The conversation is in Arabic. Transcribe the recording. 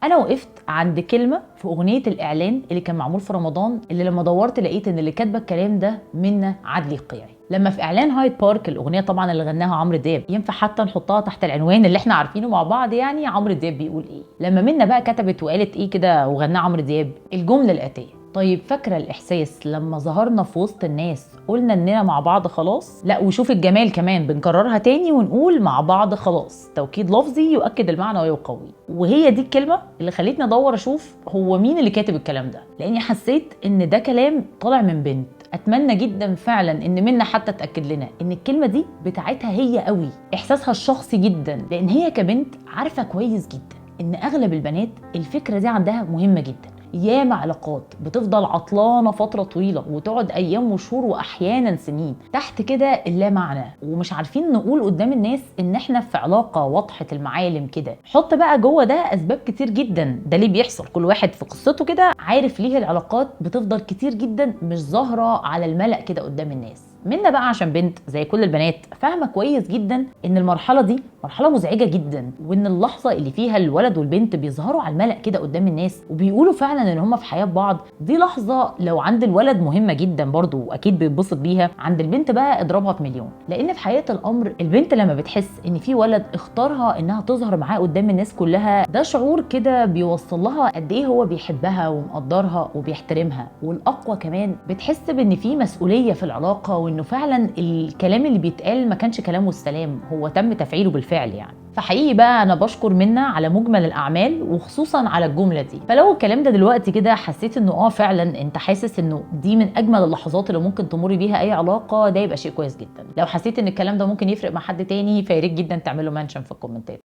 انا وقفت عند كلمه في اغنيه الاعلان اللي كان معمول في رمضان، اللي لما دورت لقيت ان اللي كاتبه الكلام ده منى عدلي القيعي. لما في اعلان هايد بارك، الاغنيه طبعا اللي غناها عمرو دياب، ينفع حتى نحطها تحت العنوان اللي احنا عارفينه مع بعض، يعني عمرو دياب بيقول ايه. لما منى بقى كتبت وقالت ايه كده وغناها عمرو دياب الجمله الاتيه: طيب فاكره الاحساس لما ظهرنا في وسط الناس قلنا اننا مع بعض خلاص؟ لا وشوف الجمال كمان، بنكررها تاني ونقول مع بعض خلاص، توكيد لفظي يؤكد المعنى ويقوي. وهي دي الكلمه اللي خلتني ادور اشوف هو مين اللي كاتب الكلام ده، لاني حسيت ان ده كلام طالع من بنت. اتمنى جدا فعلا ان منى حتى تاكد لنا ان الكلمه دي بتاعتها هي قوي، احساسها الشخصي جدا، لان هي كبنت عارفه كويس جدا ان اغلب البنات الفكره دي عندها مهمه جدا. ياما علاقات بتفضل عطلانه فتره طويله وتقعد ايام وشهور واحيانا سنين تحت كده اللا معنى، ومش عارفين نقول قدام الناس ان احنا في علاقه واضحه المعالم كده. حط بقى جوه ده اسباب كتير جدا ده ليه بيحصل، كل واحد في قصته كده عارف ليه العلاقات بتفضل كتير جدا مش ظاهره على الملأ كده قدام الناس. منا بقى عشان بنت زي كل البنات فاهمه كويس جدا ان المرحله دي مرحله مزعجه جدا، وان اللحظه اللي فيها الولد والبنت بيظهروا على الملأ كده قدام الناس وبيقولوا فعلا ان هم في حياه بعض، دي لحظه لو عند الولد مهمه جدا برضو واكيد بيتبسط بيها، عند البنت بقى اضربها في مليون. لان في حقيقه الامر البنت لما بتحس ان في ولد اختارها انها تظهر معاه قدام الناس كلها، ده شعور كده بيوصل لها قد ايه هو بيحبها ومقدرها وبيحترمها. والاقوى كمان بتحس بان في مسؤوليه في العلاقه، وانه فعلا الكلام اللي بيتقال ما كانش كلام والسلام، هو تم تفعيله بالفعل يعني. فحقيقي بقى انا بشكر منى على مجمل الاعمال وخصوصا على الجمله دي. فلو الكلام ده دلوقتي كده حسيت انه فعلا انت حاسس انه دي من اجمل اللحظات اللي ممكن تمر بيها اي علاقه، ده يبقى شيء كويس جدا. لو حسيت ان الكلام ده ممكن يفرق مع حد تاني فياريت جدا تعمله منشن في الكومنتات.